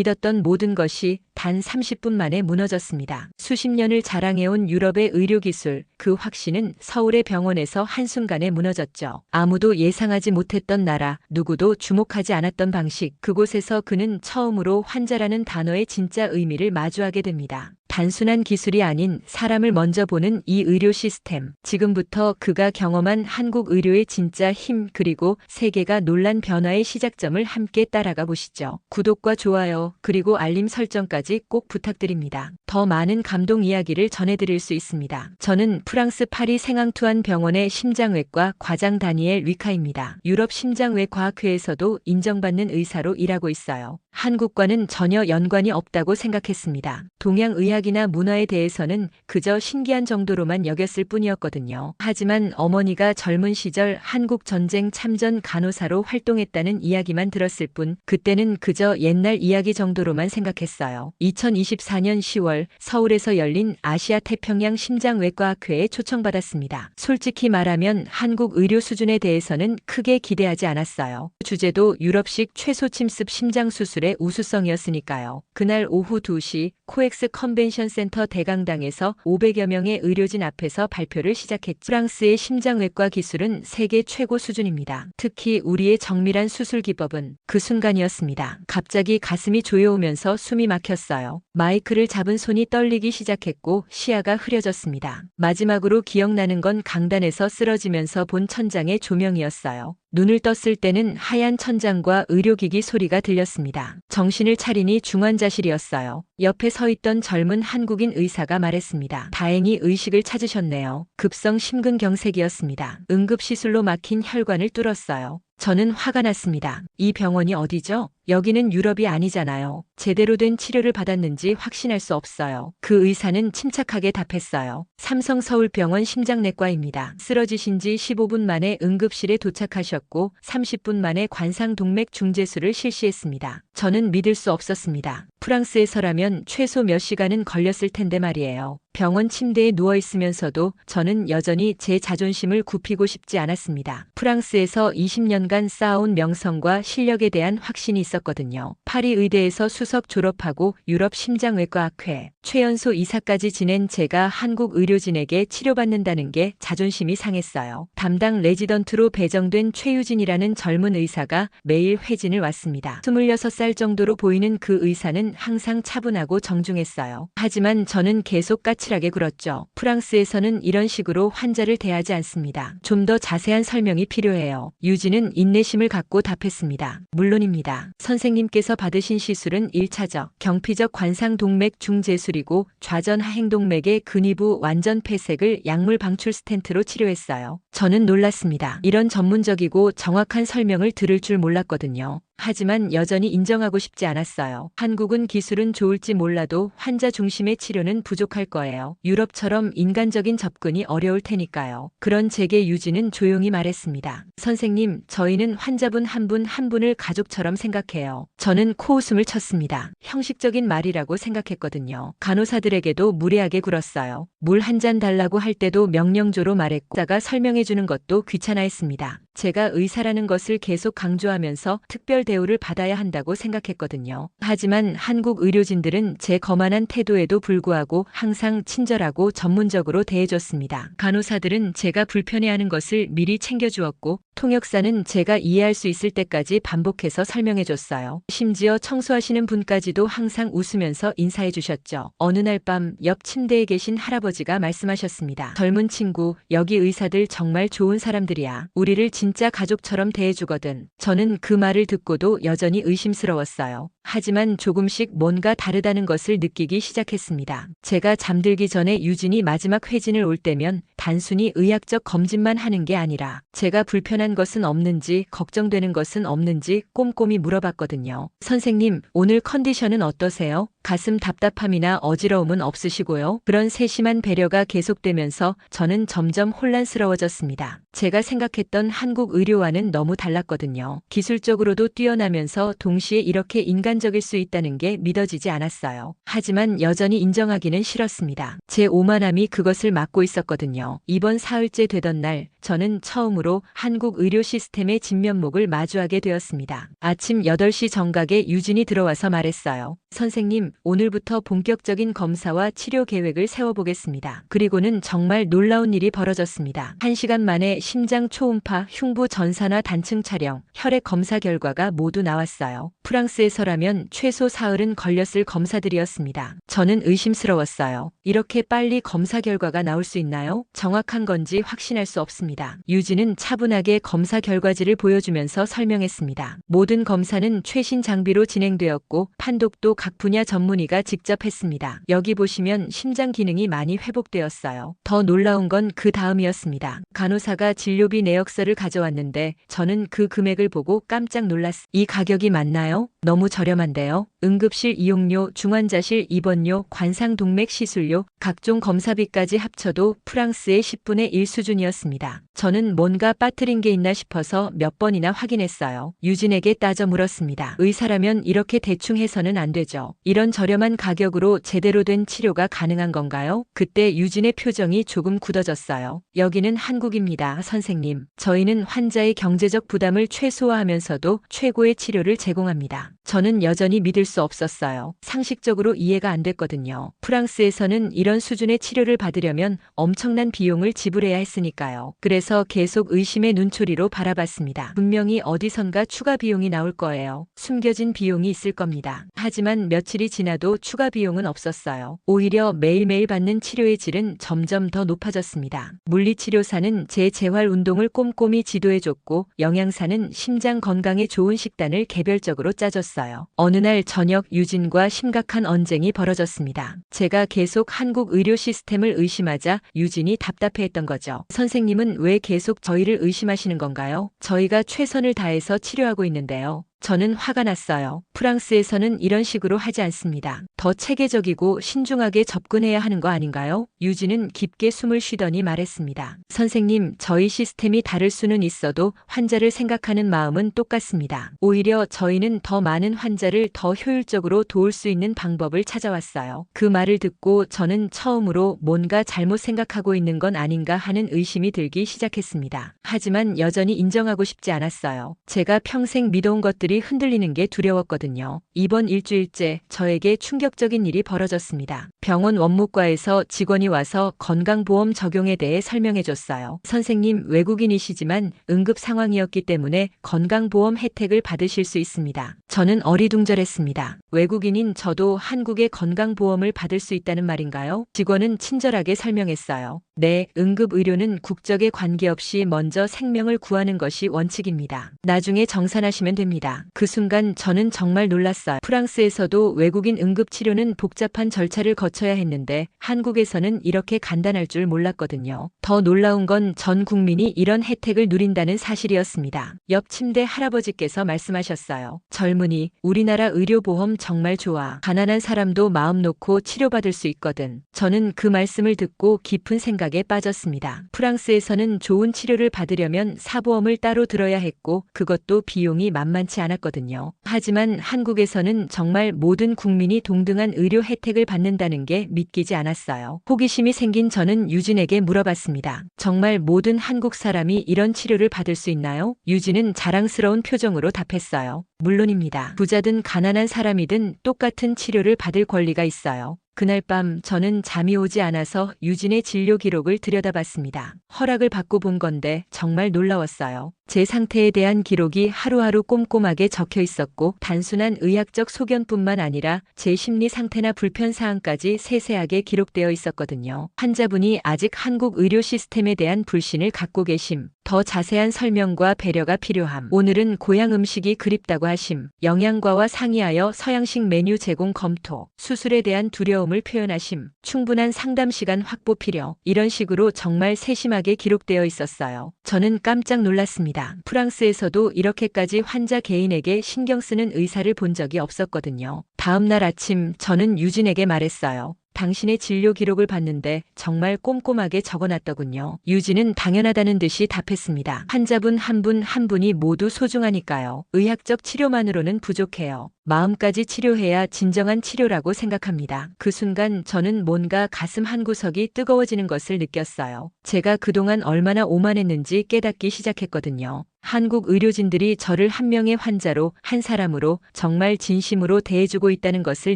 믿었던 모든 것이 단 30분 만에 무너졌습니다. 수십 년을 자랑해온 유럽의 의료기술, 그 확신은 서울의 병원에서 한순간에 무너졌죠. 아무도 예상하지 못했던 나라, 누구도 주목하지 않았던 방식, 그곳에서 그는 처음으로 환자라는 단어의 진짜 의미를 마주하게 됩니다. 단순한 기술이 아닌 사람을 먼저 보는 이 의료 시스템. 지금부터 그가 경험한 한국 의료의 진짜 힘, 그리고 세계가 놀란 변화의 시작점을 함께 따라가 보시죠. 구독과 좋아요, 그리고 알림 설정까지 꼭 부탁드립니다. 더 많은 감동 이야기를 전해드릴 수 있습니다. 저는 프랑스 파리 생앙투안 병원의 심장외과 과장 다니엘 위카입니다. 유럽 심장외과학회에서도 인정받는 의사로 일하고 있어요. 한국과는 전혀 연관이 없다고 생각했습니다. 동양의학이나 문화에 대해서는 그저 신기한 정도로만 여겼을 뿐이었거든요. 하지만 어머니가 젊은 시절 한국전쟁 참전 간호사로 활동했다는 이야기만 들었을 뿐, 그때는 그저 옛날 이야기 정도로만 생각했어요. 2024년 10월 서울에서 열린 아시아 태평양 심장외과학회에 초청받았습니다. 솔직히 말하면 한국 의료 수준에 대해서는 크게 기대하지 않았어요. 주제도 유럽식 최소 침습 심장 수술의 우수성이었으니까요. 그날 오후 2시 코엑스 컨벤션 센터 대강당에서 500여 명의 의료진 앞에서 발표를 시작했죠. 프랑스의 심장외과 기술은 세계 최고 수준입니다. 특히 우리의 정밀한 수술 기법은. 그 순간이었습니다. 갑자기 가슴이 조여오면서 숨이 막혔어요. 마이크를 잡은 손이 떨리기 시작했고 시야가 흐려졌습니다. 마지막으로 기억나는 건 강단에서 쓰러지면서 본 천장의 조명이었어요. 눈을 떴을 때는 하얀 천장과 의료기기 소리가 들렸습니다. 정신을 차리니 중환자실이었어요. 옆에 서 있던 젊은 한국인 의사가 말했습니다. 다행히 의식을 찾으셨네요. 급성 심근경색이었습니다. 응급시술로 막힌 혈관을 뚫었어요. 저는 화가 났습니다. 이 병원이 어디죠? 여기는 유럽이 아니잖아요. 제대로 된 치료를 받았는지 확신할 수 없어요. 그 의사는 침착하게 답했어요. 삼성서울병원 심장내과입니다. 쓰러지신 지 15분 만에 응급실에 도착하셨고 30분 만에 관상동맥 중재술을 실시했습니다. 저는 믿을 수 없었습니다. 프랑스에서라면 최소 몇 시간은 걸렸을 텐데 말이에요. 병원 침대에 누워있으면서도 저는 여전히 제 자존심을 굽히고 싶지 않았습니다. 프랑스에서 20년간 쌓아온 명성과 실력에 대한 확신이 있었거든요. 파리 의대에서 수석 졸업하고 유럽 심장외과학회 최연소 이사까지 지낸 제가 한국 의료진에게 치료받는다는 게 자존심이 상했어요. 담당 레지던트로 배정된 최유진이라는 젊은 의사가 매일 회진을 왔습니다. 26살 정도로 보이는 그 의사는 항상 차분하고 정중했어요. 하지만 저는 계속 까칠하게 굴었죠. 프랑스에서는 이런 식으로 환자를 대하지 않습니다. 좀 더 자세한 설명이 필요해요. 유진은 인내심을 갖고 답했습니다. 물론입니다. 선생님께서 받으신 시술은 1차적 경피적 관상동맥 중재술이고 좌전 하행동맥의 근위부 완전 폐색을 약물 방출 스텐트로 치료했어요. 저는 놀랐습니다. 이런 전문적이고 정확한 설명을 들을 줄 몰랐거든요. 하지만 여전히 인정하고 싶지 않았어요. 한국은 기술은 좋을지 몰라도 환자 중심의 치료는 부족할 거예요. 유럽처럼 인간적인 접근이 어려울 테니까요. 그런 제게 유진은 조용히 말했습니다. 선생님, 저희는 환자분 한 분 한 분을 가족처럼 생각해요. 저는 코웃음을 쳤습니다. 형식적인 말이라고 생각했거든요. 간호사들에게도 무례하게 굴었어요. 물 한 잔 달라고 할 때도 명령조로 말했고, 의사가 설명해주는 것도 귀찮아했습니다. 제가 의사라는 것을 계속 강조하면서 특별 대우를 받아야 한다고 생각했거든요. 하지만 한국 의료진들은 제 거만한 태도에도 불구하고 항상 친절하고 전문적으로 대해줬습니다. 간호사들은 제가 불편해하는 것을 미리 챙겨주었고, 통역사는 제가 이해할 수 있을 때까지 반복해서 설명해줬어요. 심지어 청소하시는 분까지도 항상 웃으면서 인사해주셨죠. 어느 날 밤 옆 침대에 계신 할아버지가 말씀하셨습니다. 젊은 친구, 여기 의사들 정말 좋은 사람들이야. 우리를 진짜 가족처럼 대해주거든. 저는 그 말을 듣고도 여전히 의심스러웠어요. 하지만 조금씩 뭔가 다르다는 것을 느끼기 시작했습니다. 제가 잠들기 전에 유진이 마지막 회진을 올 때면 단순히 의학적 검진만 하는 게 아니라 제가 불편한 것은 없는지, 걱정되는 것은 없는지 꼼꼼히 물어봤거든요. 선생님, 오늘 컨디션은 어떠세요? 가슴 답답함이나 어지러움은 없으시고요? 그런 세심한 배려가 계속되면서 저는 점점 혼란스러워졌습니다. 제가 생각했던 한국 의료와는 너무 달랐거든요. 기술적으로도 뛰어나면서 동시에 이렇게 인간적일 수 있다는 게 믿어지지 않았어요. 하지만 여전히 인정하기는 싫었습니다. 제 오만함이 그것을 막고 있었거든요. 이번 사흘째 되던 날, 저는 처음으로 한국 의료 시스템의 진면목을 마주하게 되었습니다. 아침 8시 정각에 유진이 들어와서 말했어요. 선생님, 오늘부터 본격적인 검사와 치료 계획을 세워보겠습니다. 그리고는 정말 놀라운 일이 벌어졌습니다. 1시간 만에 심장 초음파, 흉부 전산화 단층 촬영, 혈액 검사 결과가 모두 나왔어요. 프랑스에서라면 최소 사흘은 걸렸을 검사들이었습니다. 저는 의심스러웠어요. 이렇게 빨리 검사 결과가 나올 수 있나요? 정확한 건지 확신할 수 없습니다. 유진은 차분하게 검사 결과지를 보여주면서 설명했습니다. 모든 검사는 최신 장비로 진행되었고 판독도 각 분야 전문의가 직접 했습니다. 여기 보시면 심장 기능이 많이 회복되었어요. 더 놀라운 건 그 다음이었습니다. 간호사가 진료비 내역서를 가져왔는데 저는 그 금액을 보고 깜짝 놀랐습니다. 이 가격이 맞나요? 너무 저렴한데요. 응급실 이용료, 중환자실 입원료, 관상동맥 시술료, 각종 검사비까지 합쳐도 프랑스의 10분의 1 수준이었습니다. 저는 뭔가 빠뜨린 게 있나 싶어서 몇 번이나 확인했어요. 유진에게 따져 물었습니다. 의사라면 이렇게 대충 해서는 안 되죠. 이런 저렴한 가격으로 제대로 된 치료가 가능한 건가요? 그때 유진의 표정이 조금 굳어졌어요. 여기는 한국입니다, 선생님. 저희는 환자의 경제적 부담을 최소화하면서도 최고의 치료를 제공합니다. 저는 여전히 믿을 수 없었어요. 상식적으로 이해가 안 됐거든요. 프랑스에서는 이런 수준의 치료를 받으려면 엄청난 비용을 지불해야 했으니까요. 그래서 계속 의심의 눈초리로 바라봤습니다. 분명히 어디선가 추가 비용이 나올 거예요. 숨겨진 비용이 있을 겁니다. 하지만 며칠이 지나도 추가 비용은 없었어요. 오히려 매일매일 받는 치료의 질은 점점 더 높아졌습니다. 물리치료사는 제 재활 운동을 꼼꼼히 지도해줬고 영양사는 심장 건강에 좋은 식단을 개별적으로 짜줬어요. 어느 날 저녁 유진과 심각한 언쟁이 벌어졌습니다. 제가 계속 한국 의료 시스템을 의심하자 유진이 답답해했던 거죠. 선생님은 왜 계속 저희를 의심하시는 건가요? 저희가 최선을 다해서 치료하고 있는데요. 저는 화가 났어요. 프랑스에서는 이런 식으로 하지 않습니다. 더 체계적이고 신중하게 접근해야 하는 거 아닌가요? 유진은 깊게 숨을 쉬더니 말했습니다. 선생님, 저희 시스템이 다를 수는 있어도 환자를 생각하는 마음은 똑같습니다. 오히려 저희는 더 많은 환자를 더 효율적으로 도울 수 있는 방법을 찾아왔어요. 그 말을 듣고 저는 처음으로 뭔가 잘못 생각하고 있는 건 아닌가 하는 의심이 들기 시작했습니다. 하지만 여전히 인정하고 싶지 않았어요. 제가 평생 믿어온 것들이 흔들리는 게 두려웠거든요. 이번 일주일째 저에게 충격적인 일이 벌어졌습니다. 병원 원무과에서 직원이 와서 건강보험 적용에 대해 설명해줬어요. 선생님, 외국인이시지만 응급 상황이었기 때문에 건강보험 혜택을 받으실 수 있습니다. 저는 어리둥절했습니다. 외국인인 저도 한국의 건강보험을 받을 수 있다는 말인가요? 직원은 친절하게 설명했어요. 네, 응급의료는 국적에 관계없이 먼저 생명을 구하는 것이 원칙입니다. 나중에 정산하시면 됩니다. 그 순간 저는 정말 놀랐어요. 프랑스에서도 외국인 응급치료는 복잡한 절차를 거쳐야 했는데 한국에서는 이렇게 간단할 줄 몰랐거든요. 더 놀라운 건 전 국민이 이런 혜택을 누린다는 사실이었습니다. 옆 침대 할아버지께서 말씀하셨어요. 젊은이, 우리나라 의료보험 정말 좋아. 가난한 사람도 마음 놓고 치료받을 수 있거든. 저는 그 말씀을 듣고 깊은 생각에 빠졌습니다. 프랑스에서는 좋은 치료를 받으려면 사보험을 따로 들어야 했고 그것도 비용이 만만치 않았거든요. 하지만 한국에서는 정말 모든 국민이 동등한 의료 혜택을 받는다는 게 믿기지 않았어요. 호기심이 생긴 저는 유진에게 물어봤습니다. 정말 모든 한국 사람이 이런 치료를 받을 수 있나요? 유진은 자랑스러운 표정으로 답했어요. 물론입니다. 부자든 가난한 사람이든 똑같은 치료를 받을 권리가 있어요. 그날 밤 저는 잠이 오지 않아서 유진의 진료 기록을 들여다봤습니다. 허락을 받고 본 건데 정말 놀라웠어요. 제 상태에 대한 기록이 하루하루 꼼꼼하게 적혀 있었고 단순한 의학적 소견뿐만 아니라 제 심리 상태나 불편 사항까지 세세하게 기록되어 있었거든요. 환자분이 아직 한국 의료 시스템에 대한 불신을 갖고 계심, 더 자세한 설명과 배려가 필요함, 오늘은 고향 음식이 그립다고 하심, 영양과와 상의하여 서양식 메뉴 제공 검토, 수술에 대한 두려움을 표현하심, 충분한 상담 시간 확보 필요, 이런 식으로 정말 세심하게 기록되어 있었어요. 저는 깜짝 놀랐습니다. 프랑스에서도 이렇게까지 환자 개인에게 신경 쓰는 의사를 본 적이 없었거든요. 다음 날 아침 저는 유진에게 말했어요. 당신의 진료 기록을 봤는데 정말 꼼꼼하게 적어놨더군요. 유진은 당연하다는 듯이 답했습니다. 환자분 한 분 한 분이 모두 소중하니까요. 의학적 치료만으로는 부족해요. 마음까지 치료해야 진정한 치료라고 생각합니다. 그 순간 저는 뭔가 가슴 한구석이 뜨거워지는 것을 느꼈어요. 제가 그동안 얼마나 오만했는지 깨닫기 시작했거든요. 한국 의료진들이 저를 한 명의 환자로, 한 사람으로 정말 진심으로 대해주고 있다는 것을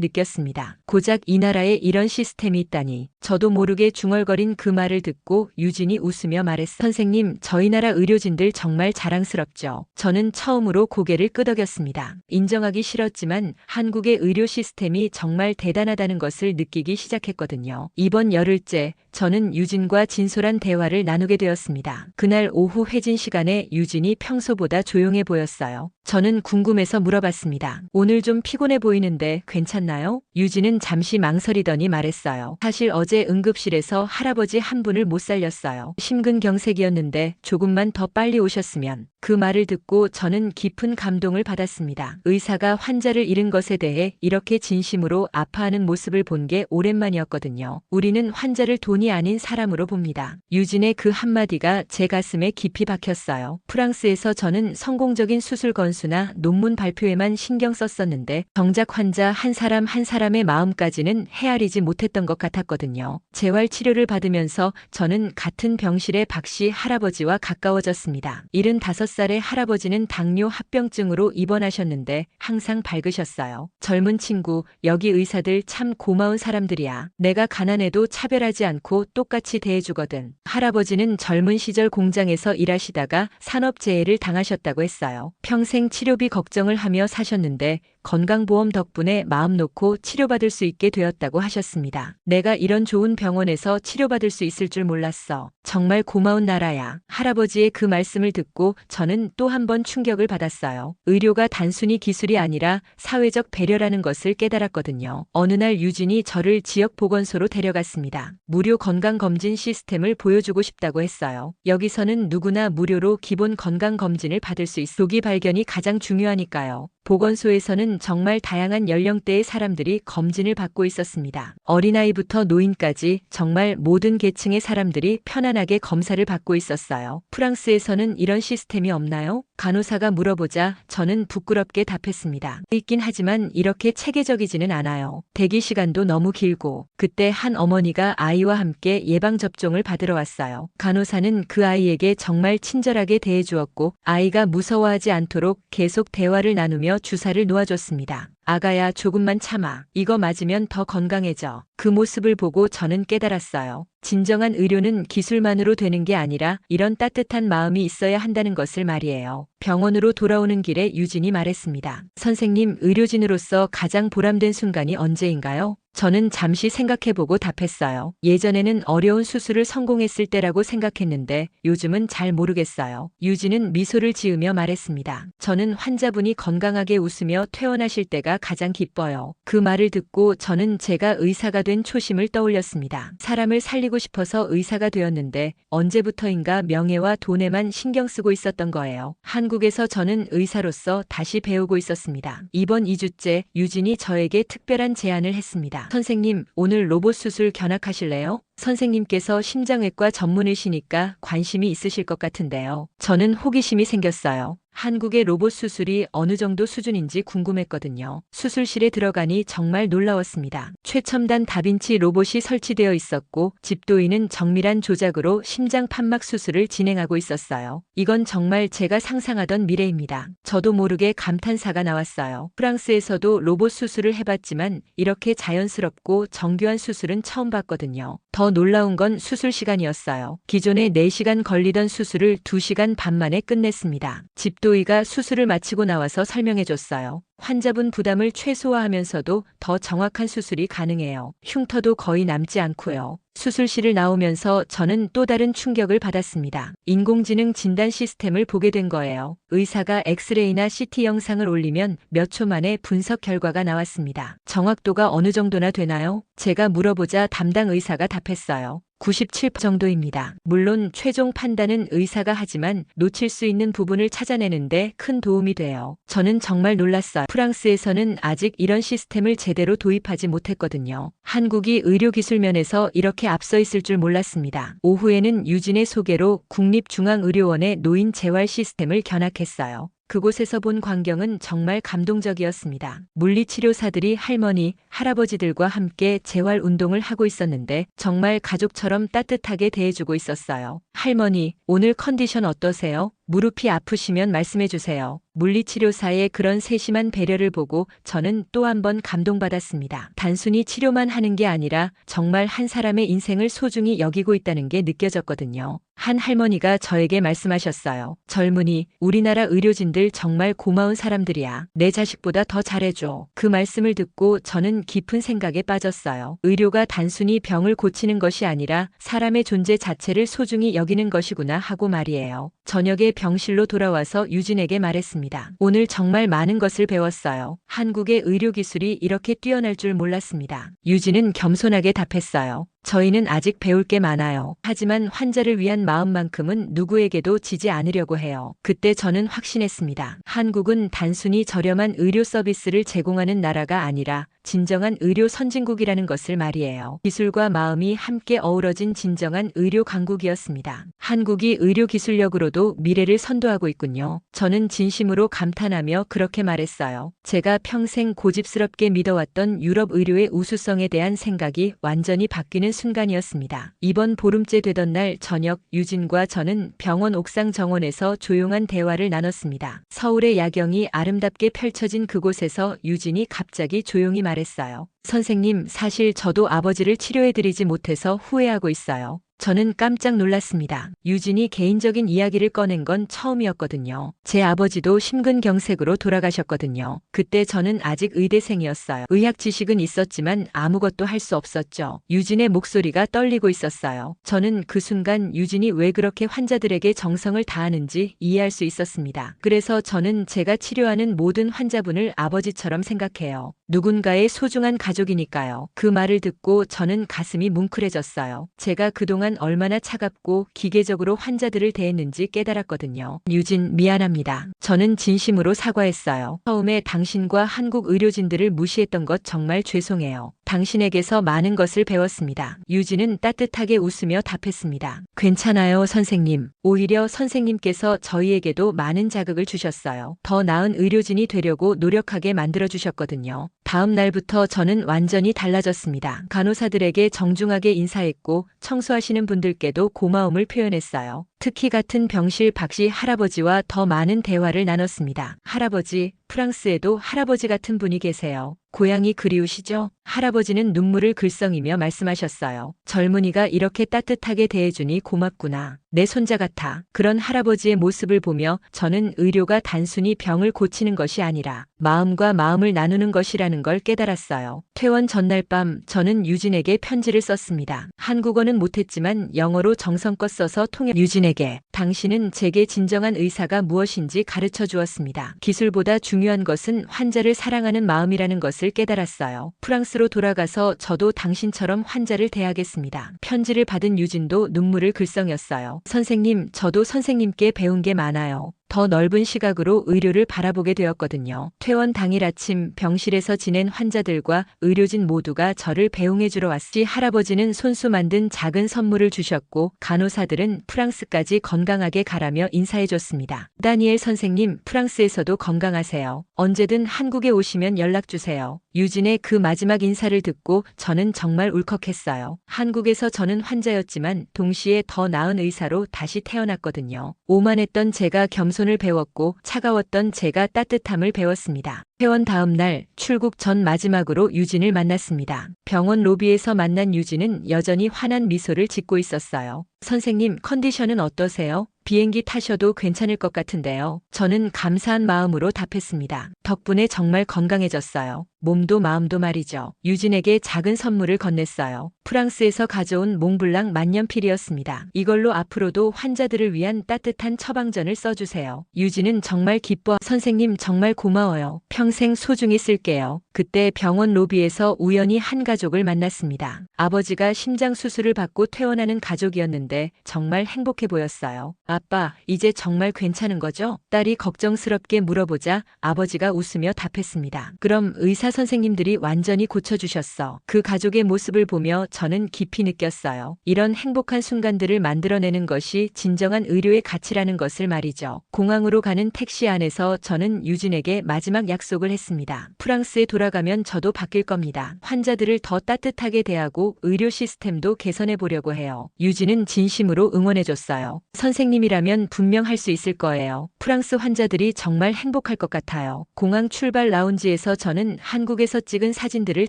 느꼈습니다. 고작 이 나라에 이런 시스템이 있다니. 저도 모르게 중얼거린 그 말을 듣고 유진이 웃으며 말했어요. 선생님, 저희 나라 의료진들 정말 자랑스럽죠. 저는 처음으로 고개를 끄덕였습니다. 인정하기 싫었지만 한국의 의료 시스템이 정말 대단하다는 것을 느끼기 시작했거든요. 이번 열흘째 저는 유진과 진솔한 대화를 나누게 되었습니다. 그날 오후 회진 시간에 유진이 평소보다 조용해 보였어요. 저는 궁금해서 물어봤습니다. 오늘 좀 피곤해 보이는데 괜찮나요? 유진은 잠시 망설이더니 말했어요. 사실 어제 응급실에서 할아버지 한 분을 못 살렸어요. 심근경색이었는데 조금만 더 빨리 오셨으면. 그 말을 듣고 저는 깊은 감동을 받았습니다. 의사가 환자를 잃은 것에 대해 이렇게 진심으로 아파하는 모습을 본 게 오랜만이었거든요. 우리는 환자를 돈이 아닌 사람으로 봅니다. 유진의 그 한마디가 제 가슴에 깊이 박혔어요. 프랑스에서 저는 성공적인 수술 건수나 논문 발표에만 신경 썼었는데 정작 환자 한 사람 한 사람의 마음까지는 헤아리지 못했던 것 같았거든요. 재활 치료를 받으면서 저는 같은 병실의 박씨 할아버지와 가까워졌습니다. 75살의 할아버지는 당뇨 합병증으로 입원하셨는데 항상 밝으셨어요. 젊은 친구, 여기 의사들 참 고마운 사람들이야. 내가 가난해도 차별하지 않고 똑같이 대해주거든. 할아버지는 젊은 시절 공장에서 일하시다가 산업재해를 당하셨다고 했어요. 평생 치료비 걱정을 하며 사셨는데 건강보험 덕분에 마음 놓고 치료받을 수 있게 되었다고 하셨습니다. 내가 이런 좋은 병원에서 치료받을 수 있을 줄 몰랐어. 정말 고마운 나라야. 할아버지의 그 말씀을 듣고 저는 또 한 번 충격을 받았어요. 의료가 단순히 기술이 아니라 사회적 배려라는 것을 깨달았거든요. 어느 날 유진이 저를 지역 보건소로 데려갔습니다. 무료 건강검진 시스템을 보여주고 싶다고 했어요. 여기서는 누구나 무료로 기본 건강검진을 받을 수 있어. 조기 발견이 가장 중요하니까요. 보건소에서는 정말 다양한 연령대의 사람들이 검진을 받고 있었습니다. 어린아이부터 노인까지 정말 모든 계층의 사람들이 편안하게 검사를 받고 있었어요. 프랑스에서는 이런 시스템이 없나요? 간호사가 물어보자 저는 부끄럽게 답했습니다. 있긴 하지만 이렇게 체계적이지는 않아요. 대기 시간도 너무 길고. 그때 한 어머니가 아이와 함께 예방접종을 받으러 왔어요. 간호사는 그 아이에게 정말 친절하게 대해주었고 아이가 무서워하지 않도록 계속 대화를 나누며 주사를 놓아줬습니다. 아가야, 조금만 참아. 이거 맞으면 더 건강해져. 그 모습을 보고 저는 깨달았어요. 진정한 의료는 기술만으로 되는 게 아니라 이런 따뜻한 마음이 있어야 한다는 것을 말이에요. 병원으로 돌아오는 길에 유진이 말했습니다. 선생님, 의료진으로서 가장 보람된 순간이 언제인가요? 저는 잠시 생각해보고 답했어요. 예전에는 어려운 수술을 성공했을 때라고 생각했는데 요즘은 잘 모르겠어요. 유진은 미소를 지으며 말했습니다. 저는 환자분이 건강하게 웃으며 퇴원하실 때가 가장 기뻐요. 그 말을 듣고 저는 제가 의사가 된 초심을 떠올렸습니다. 사람을 살리고 싶어서 의사가 되었는데 언제부터인가 명예와 돈에만 신경 쓰고 있었던 거예요. 한국에서 저는 의사로서 다시 배우고 있었습니다. 이번 2주째 유진이 저에게 특별한 제안을 했습니다. 선생님, 오늘 로봇 수술 견학하실래요? 선생님께서 심장외과 전문의시니까 관심이 있으실 것 같은데요. 저는 호기심이 생겼어요. 한국의 로봇 수술이 어느 정도 수준인지 궁금했거든요. 수술실에 들어가니 정말 놀라웠습니다. 최첨단 다빈치 로봇이 설치되어 있었고 집도인은 정밀한 조작으로 심장 판막 수술을 진행하고 있었어요. 이건 정말 제가 상상하던 미래입니다. 저도 모르게 감탄사가 나왔어요. 프랑스에서도 로봇 수술을 해봤지만 이렇게 자연스럽고 정교한 수술은 처음 봤거든요. 더 놀라운 건 수술 시간이었어요. 기존에 4시간 걸리던 수술을 2시간 반 만에 끝냈습니다. 집도의가 수술을 마치고 나와서 설명해줬어요. 환자분 부담을 최소화하면서도 더 정확한 수술이 가능해요. 흉터도 거의 남지 않고요. 수술실을 나오면서 저는 또 다른 충격을 받았습니다. 인공지능 진단 시스템을 보게 된 거예요. 의사가 엑스레이나 CT 영상을 올리면 몇 초 만에 분석 결과가 나왔습니다. 정확도가 어느 정도나 되나요? 제가 물어보자 담당 의사가 답했어요. 97% 정도입니다. 물론 최종 판단은 의사가 하지만 놓칠 수 있는 부분을 찾아내는데 큰 도움이 돼요. 저는 정말 놀랐어요. 프랑스에서는 아직 이런 시스템을 제대로 도입하지 못했거든요. 한국이 의료기술 면에서 이렇게 앞서 있을 줄 몰랐습니다. 오후에는 유진의 소개로 국립중앙의료원의 노인 재활 시스템을 견학했어요. 그곳에서 본 광경은 정말 감동적이었습니다. 물리치료사들이 할머니, 할아버지들과 함께 재활 운동을 하고 있었는데 정말 가족처럼 따뜻하게 대해주고 있었어요. 할머니, 오늘 컨디션 어떠세요? 무릎이 아프시면 말씀해 주세요. 물리치료사의 그런 세심한 배려를 보고 저는 또 한 번 감동받았습니다. 단순히 치료만 하는 게 아니라 정말 한 사람의 인생을 소중히 여기고 있다는 게 느껴졌거든요. 한 할머니가 저에게 말씀하셨어요. 젊은이, 우리나라 의료진들 정말 고마운 사람들이야. 내 자식보다 더 잘해줘. 그 말씀을 듣고 저는 깊은 생각에 빠졌어요. 의료가 단순히 병을 고치는 것이 아니라 사람의 존재 자체를 소중히 여기는 것이구나 하고 말이에요. 저녁에 병실로 돌아와서 유진에게 말했습니다. 오늘 정말 많은 것을 배웠어요. 한국의 의료기술이 이렇게 뛰어날 줄 몰랐습니다. 유진은 겸손하게 답했어요. 저희는 아직 배울 게 많아요. 하지만 환자를 위한 마음만큼은 누구에게도 지지 않으려고 해요. 그때 저는 확신했습니다. 한국은 단순히 저렴한 의료 서비스를 제공하는 나라가 아니라 진정한 의료 선진국이라는 것을 말이에요. 기술과 마음이 함께 어우러진 진정한 의료 강국이었습니다. 한국이 의료 기술력으로도 미래를 선도하고 있군요. 저는 진심으로 감탄하며 그렇게 말했어요. 제가 평생 고집스럽게 믿어왔던 유럽 의료의 우수성에 대한 생각이 완전히 바뀌는 순간이었습니다. 이번 보름째 되던 날 저녁 유진과 저는 병원 옥상 정원에서 조용한 대화를 나눴습니다. 서울의 야경이 아름답게 펼쳐진 그곳에서 유진이 갑자기 조용히 말했어요. 선생님, 사실 저도 아버지를 치료해드리지 못해서 후회하고 있어요. 저는 깜짝 놀랐습니다. 유진이 개인적인 이야기를 꺼낸 건 처음이었거든요. 제 아버지도 심근경색으로 돌아가셨거든요. 그때 저는 아직 의대생이었어요. 의학 지식은 있었지만 아무것도 할 수 없었죠. 유진의 목소리가 떨리고 있었어요. 저는 그 순간 유진이 왜 그렇게 환자들에게 정성을 다하는지 이해할 수 있었습니다. 그래서 저는 제가 치료하는 모든 환자분을 아버지처럼 생각해요. 누군가의 소중한 가족이니까요. 그 말을 듣고 저는 가슴이 뭉클해졌어요. 제가 그동안 얼마나 차갑고 기계적으로 환자들을 대했는지 깨달았거든요. 유진, 미안합니다. 저는 진심으로 사과했어요. 처음에 당신과 한국 의료진들을 무시했던 것 정말 죄송해요. 당신에게서 많은 것을 배웠습니다. 유진은 따뜻하게 웃으며 답했습니다. 괜찮아요, 선생님. 오히려 선생님께서 저희에게도 많은 자극을 주셨어요. 더 나은 의료진이 되려고 노력하게 만들어주셨거든요. 다음 날부터 저는 완전히 달라졌습니다. 간호사들에게 정중하게 인사했고 청소하시는 분들께도 고마움을 표현했어요. 특히 같은 병실 박씨 할아버지와 더 많은 대화를 나눴습니다. 할아버지, 프랑스에도 할아버지 같은 분이 계세요. 고향이 그리우시죠? 할아버지는 눈물을 글썽이며 말씀하셨어요. 젊은이가 이렇게 따뜻하게 대해주니 고맙구나. 내 손자 같아. 그런 할아버지의 모습을 보며 저는 의료가 단순히 병을 고치는 것이 아니라 마음과 마음을 나누는 것이라는 걸 깨달았어요. 퇴원 전날 밤 저는 유진에게 편지를 썼습니다. 한국어는 못했지만 영어로 정성껏 써서 유진에게 당신은 제게 진정한 의사가 무엇인지 가르쳐 주었습니다. 기술보다 중요한 것은 환자를 사랑하는 마음이라는 것을 깨달았어요. 프랑스로 돌아가서 저도 당신처럼 환자를 대하겠습니다. 편지를 받은 유진도 눈물을 글썽였어요. 선생님, 저도 선생님께 배운 게 많아요. 더 넓은 시각으로 의료를 바라보게 되었거든요. 퇴원 당일 아침 병실에서 지낸 환자들과 의료진 모두가 저를 배웅해주러 왔지. 할아버지는 손수 만든 작은 선물을 주셨고 간호사들은 프랑스까지 건강하게 가라며 인사해줬습니다. 다니엘 선생님, 프랑스에서도 건강하세요. 언제든 한국에 오시면 연락주세요. 유진의 그 마지막 인사를 듣고 저는 정말 울컥했어요. 한국에서 저는 환자였지만 동시에 더 나은 의사로 다시 태어났거든요. 오만했던 제가 겸손을 배웠고 차가웠던 제가 따뜻함을 배웠습니다. 퇴원 다음 날 출국 전 마지막으로 유진을 만났습니다. 병원 로비에서 만난 유진은 여전히 환한 미소를 짓고 있었어요. 선생님, 컨디션은 어떠세요? 비행기 타셔도 괜찮을 것 같은데요. 저는 감사한 마음으로 답했습니다. 덕분에 정말 건강해졌어요. 몸도 마음도 말이죠. 유진에게 작은 선물을 건넸어요. 프랑스에서 가져온 몽블랑 만년필이었습니다. 이걸로 앞으로도 환자들을 위한 따뜻한 처방전을 써주세요. 유진은 정말 기뻐. 선생님 정말 고마워요. 평생 소중히 쓸게요. 그때 병원 로비에서 우연히 한 가족을 만났습니다. 아버지가 심장 수술을 받고 퇴원하는 가족이었는데 정말 행복해 보였어요. 아빠, 이제 정말 괜찮은 거죠? 딸이 걱정스럽게 물어보자 아버지가 웃으며 답했습니다. 그럼 의사 선생님들이 완전히 고쳐주셨어. 그 가족의 모습을 보며 저는 깊이 느꼈어요. 이런 행복한 순간들을 만들어내는 것이 진정한 의료의 가치라는 것을 말이죠. 공항으로 가는 택시 안에서 저는 유진에게 마지막 약속을 했습니다. 프랑스에 돌아가면 저도 바뀔 겁니다. 환자들을 더 따뜻하게 대하고 의료 시스템도 개선해 보려고 해요. 유진은 진심으로 응원해줬어요. 선생님이라면 분명 할 수 있을 거예요. 프랑스 환자들이 정말 행복할 것 같아요. 공항 출발 라운지에서 저는 한국에서 찍은 사진들을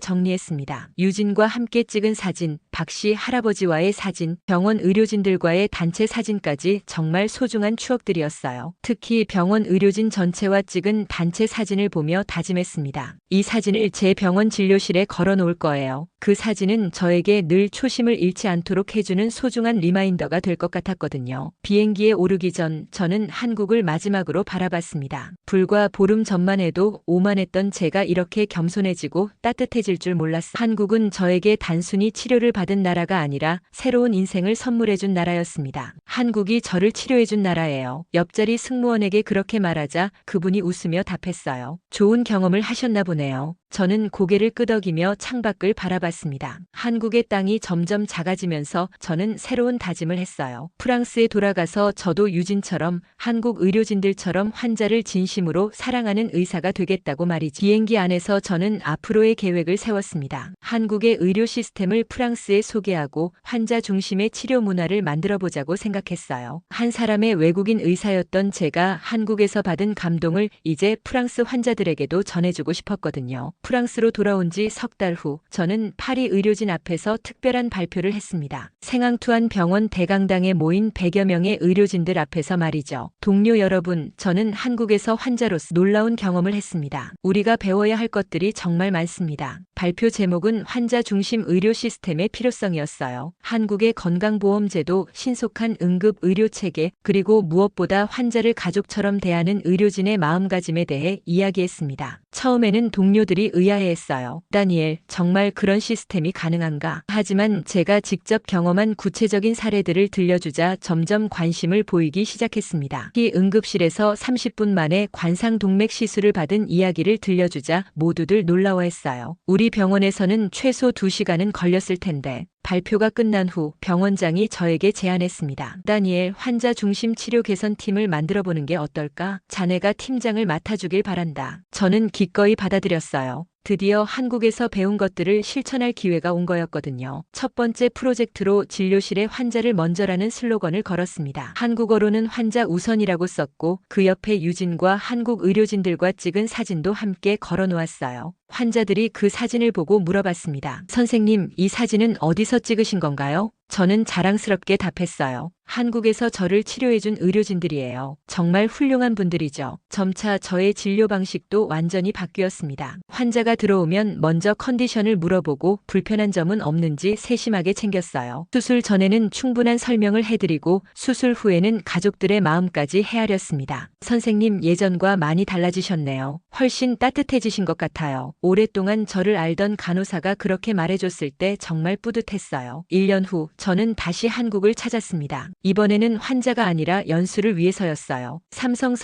정리했습니다. 유진과 함께 찍은 사진, 박씨 할아버지와의 사진, 병원 의료진들과의 단체 사진까지 정말 소중한 추억들이었어요. 특히 병원 의료진 전체와 찍은 단체 사진을 보며 다짐했습니다. 이 사진을 제 병원 진료실에 걸어 놓을 거예요. 그 사진은 저에게 늘 초심을 잃지 않도록 해주는 소중한 리마인더가 될 것 같았거든요. 비행기에 오르기 전 저는 한국을 마지막으로 바라봤습니다. 불과 보름 전만 해도 오만했던 제가 이렇게 겸손해지고 따뜻해질 줄 몰랐어요. 한국은 저에게 단순히 치료를 받은 나라가 아니라 새로운 인생을 선물해준 나라였습니다. 한국이 저를 치료해준 나라예요. 옆자리 승무원에게 그렇게 말하자 그분이 웃으며 답했어요. 좋은 경험을 하셨나 보네요. 저는 고개를 끄덕이며 창밖을 바라봤습니다. 한국의 땅이 점점 작아지면서 저는 새로운 다짐을 했어요. 프랑스에 돌아가서 저도 유진처럼 한국 의료진들처럼 환자를 진심으로 사랑하는 의사가 되겠다고 말이지. 비행기 안에서 저는 앞으로의 계획을 세웠습니다. 한국의 의료 시스템을 프랑스에 소개하고 환자 중심의 치료 문화를 만들어보자고 생각했어요. 한 사람의 외국인 의사였던 제가 한국에서 받은 감동을 이제 프랑스 환자들에게도 전해주고 싶었거든요. 프랑스로 돌아온 지 석 달 후 저는 파리 의료진 앞에서 특별한 발표를 했습니다. 생앙투안 병원 대강당에 모인 100여 명의 의료진들 앞에서 말이죠. 동료 여러분, 저는 한국에서 환자로서 놀라운 경험을 했습니다. 우리가 배워야 할 것들이 정말 많습니다. 발표 제목은 환자 중심 의료 시스템의 필요성이었어요. 한국의 건강보험제도, 신속한 응급 의료 체계, 그리고 무엇보다 환자를 가족처럼 대하는 의료진의 마음가짐에 대해 이야기했습니다. 처음에는 동료들이 의아해했어요. 다니엘, 정말 그런 시스템이 가능한가? 하지만 제가 직접 경험한 구체적인 사례들을 들려주자 점점 관심을 보이기 시작했습니다. 이 응급실에서 30분 만에 관상동맥 시술을 받은 이야기를 들려주자 모두들 놀라워했어요. 우리 병원에서는 최소 2시간은 걸렸을 텐데. 발표가 끝난 후 병원장이 저에게 제안했습니다. 다니엘, 환자 중심 치료 개선팀을 만들어보는 게 어떨까? 자네가 팀장을 맡아주길 바란다. 저는 기꺼이 받아들였어요. 드디어 한국에서 배운 것들을 실천할 기회가 온 거였거든요. 첫 번째 프로젝트로 진료실에 환자를 먼저라는 슬로건을 걸었습니다. 한국어로는 환자 우선이라고 썼고 그 옆에 유진과 한국 의료진들과 찍은 사진도 함께 걸어 놓았어요. 환자들이 그 사진을 보고 물어봤습니다. 선생님, 이 사진은 어디서 찍으신 건가요? 저는 자랑스럽게 답했어요. 한국에서 저를 치료해준 의료진들이에요. 정말 훌륭한 분들이죠. 점차 저의 진료 방식도 완전히 바뀌었습니다. 환자가 들어오면 먼저 컨디션을 물어보고 불편한 점은 없는지 세심하게 챙겼어요. 수술 전에는 충분한 설명을 해드리고 수술 후에는 가족들의 마음까지 헤아렸습니다. 선생님, 예전과 많이 달라지셨네요. 훨씬 따뜻해지신 것 같아요. 오랫동안 저를 알던 간호사가 그렇게 말해줬을 때 정말 뿌듯했어요. 1년 후 저는 다시 한국을 찾았습니다. 이번에는 환자가 아니라 연수를 위해서였어요.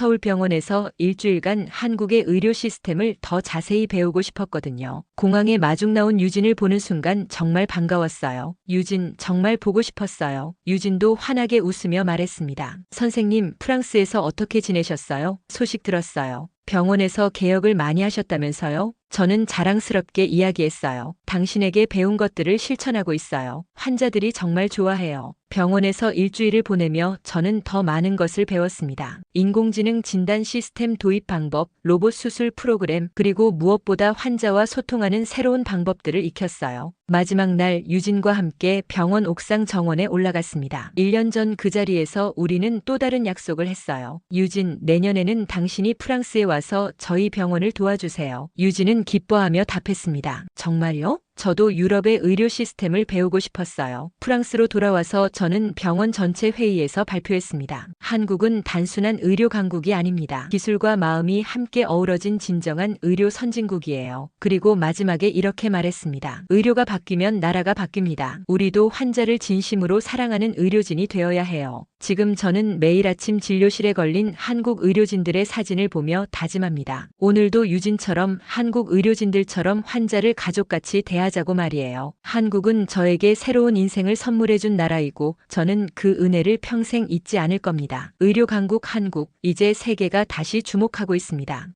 삼성서울병원에서 일주일간 한국의 의료 시스템을 더 자세히 배우고 싶었거든요. 공항에 마중 나온 유진을 보는 순간 정말 반가웠어요. 유진, 정말 보고 싶었어요. 유진도 환하게 웃으며 말했습니다. 선생님, 프랑스에서 어떻게 지내셨어요? 소식 들었어요. 병원에서 개혁을 많이 하셨다면서요? 저는 자랑스럽게 이야기했어요. 당신에게 배운 것들을 실천하고 있어요. 환자들이 정말 좋아해요. 병원에서 일주일을 보내며 저는 더 많은 것을 배웠습니다. 인공지능 진단 시스템 도입 방법, 로봇 수술 프로그램, 그리고 무엇보다 환자와 소통하는 새로운 방법들을 익혔어요. 마지막 날 유진과 함께 병원 옥상 정원에 올라갔습니다. 1년 전 그 자리에서 우리는 또 다른 약속을 했어요. 유진, 내년에는 당신이 프랑스에 와서 저희 병원을 도와주세요. 유진은 기뻐하며 답했습니다. 정말요? 저도 유럽의 의료 시스템을 배우고 싶었어요. 프랑스로 돌아와서 저는 병원 전체 회의에서 발표했습니다. 한국은 단순한 의료 강국이 아닙니다. 기술과 마음이 함께 어우러진 진정한 의료 선진국이에요. 그리고 마지막에 이렇게 말했습니다. 의료가 바뀌면 나라가 바뀝니다. 우리도 환자를 진심으로 사랑하는 의료진이 되어야 해요. 지금 저는 매일 아침 진료실에 걸린 한국 의료진들의 사진을 보며 다짐합니다. 오늘도 유진처럼 한국 의료진들처럼 환자를 가족같이 대하자고 말이에요. 한국은 저에게 새로운 인생을 선물해준 나라이고 저는 그 은혜를 평생 잊지 않을 겁니다. 의료 강국 한국, 이제 세계가 다시 주목하고 있습니다.